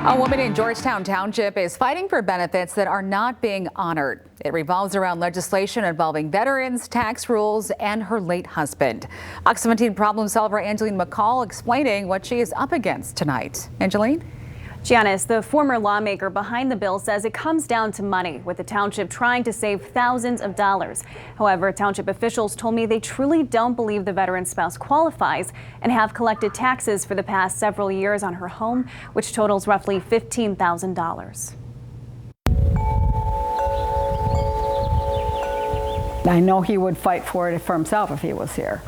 A woman in Georgetown Township is fighting for benefits that are not being honored. It revolves around legislation involving veterans, tax rules, and her late husband. Fox 17 problem solver Angeline McCall explaining what she is up against tonight. Angeline? Janice, the former lawmaker behind the bill, says it comes down to money, with the township trying to save thousands of dollars. However, township officials told me they truly don't believe the veteran spouse qualifies and have collected taxes for the past several years on her home, which totals roughly $15,000. I know he would fight for it for himself if he was here,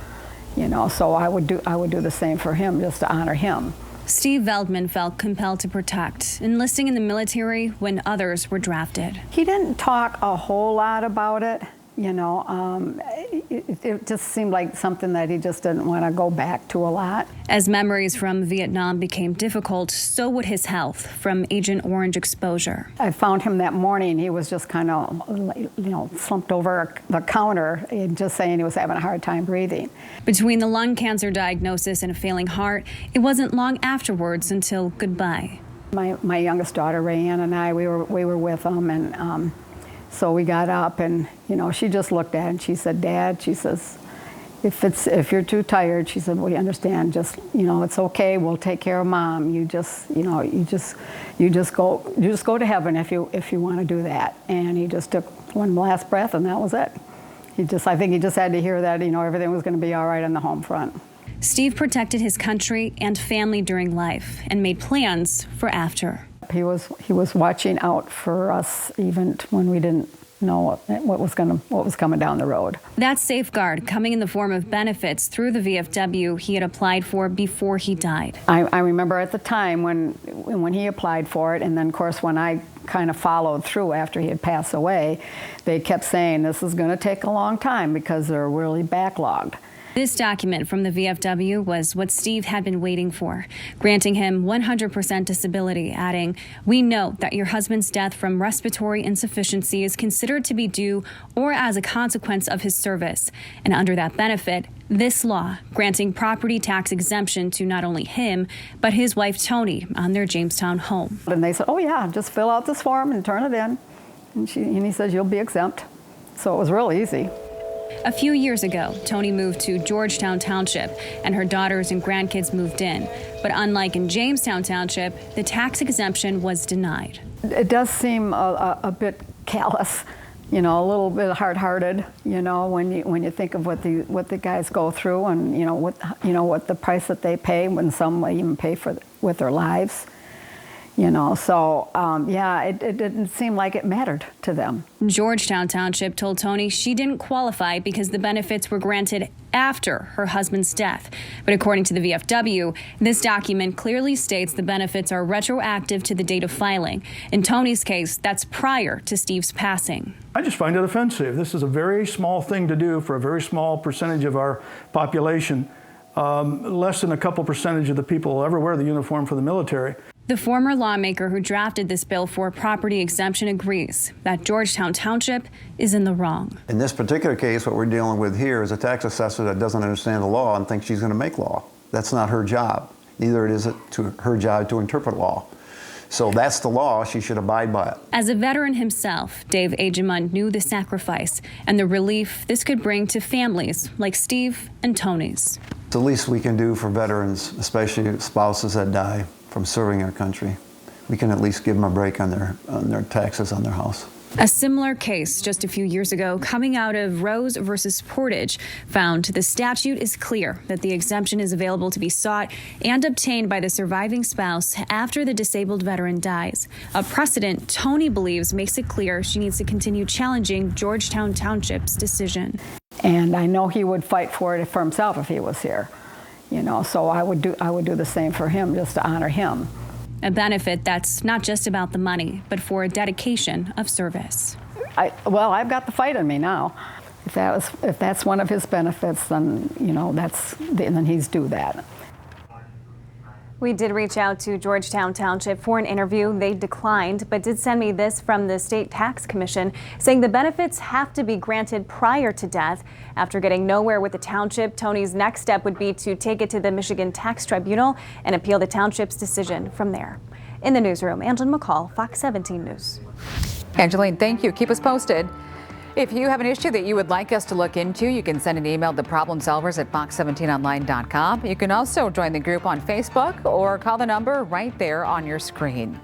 so I would do the same for him, just to honor him. Steve Veldman felt compelled to protect, enlisting in the military when others were drafted. He didn't talk a whole lot about it, it just seemed like something that he just didn't want to go back to a lot. As memories from Vietnam became difficult, so would his health from Agent Orange exposure. I found him that morning. He was just kind of, slumped over the counter and just saying he was having a hard time breathing. Between the lung cancer diagnosis and a failing heart, it wasn't long afterwards until goodbye. My youngest daughter, Rayanne, and I, we were with him, and so we got up, and she just looked at it and she said, "Dad," she says, if you're too tired," she said, "we understand. Just it's okay. We'll take care of Mom. You just go to heaven if you want to do that." And he just took one last breath, and that was it. I think he just had to hear that everything was going to be all right on the home front. Steve protected his country and family during life and made plans for after. He was watching out for us even when we didn't know what was coming down the road. That safeguard coming in the form of benefits through the VFW he had applied for before he died. I remember at the time when he applied for it, and then of course when I kind of followed through after he had passed away, they kept saying this is going to take a long time because they're really backlogged. This document from the VFW was what Steve had been waiting for, granting him 100% disability, adding, "We note that your husband's death from respiratory insufficiency is considered to be due or as a consequence of his service. And under that benefit, this law granting property tax exemption to not only him, but his wife Tony on their Jamestown home." And they said, "Oh yeah, just fill out this form and turn it in." And he says, "You'll be exempt." So it was real easy. A few years ago, Tony moved to Georgetown Township, and her daughters and grandkids moved in. But unlike in Jamestown Township, the tax exemption was denied. It does seem a bit callous, a little bit hard-hearted, when you think of what the guys go through, and what the price that they pay, when some even pay with their lives. It didn't seem like it mattered to them. Georgetown Township told Tony she didn't qualify because the benefits were granted after her husband's death. But according to the VFW, this document clearly states the benefits are retroactive to the date of filing. In Tony's case, that's prior to Steve's passing. I just find it offensive. This is a very small thing to do for a very small percentage of our population. Less than a couple percentage of the people will ever wear the uniform for the military. The former lawmaker who drafted this bill for property exemption agrees that Georgetown Township is in the wrong. In this particular case, what we're dealing with here is a tax assessor that doesn't understand the law and thinks she's going to make law. That's not her job. Neither is it her job to interpret law. So that's the law. She should abide by it. As a veteran himself, Dave Agemund knew the sacrifice and the relief this could bring to families like Steve and Tony's. It's the least we can do for veterans, especially spouses that die from serving our country. We can at least give them a break on their taxes on their house. A similar case just a few years ago coming out of Rose versus Portage found the statute is clear that the exemption is available to be sought and obtained by the surviving spouse after the disabled veteran dies. A precedent Tony believes makes it clear she needs to continue challenging Georgetown Township's decision. And I know he would fight for it for himself if he was here, so I would do the same for him, just to honor him. A benefit that's not just about the money, but for a dedication of service. I've got the fight in me now. If that's one of his benefits, then then he's due that. We did reach out to Georgetown Township for an interview. They declined, but did send me this from the State Tax Commission, saying the benefits have to be granted prior to death. After getting nowhere with the township, Tony's next step would be to take it to the Michigan Tax Tribunal and appeal the township's decision from there. In the newsroom, Angeline McCall, Fox 17 News. Angeline, thank you. Keep us posted. If you have an issue that you would like us to look into, you can send an email to problemsolvers@fox17online.com. You can also join the group on Facebook or call the number right there on your screen.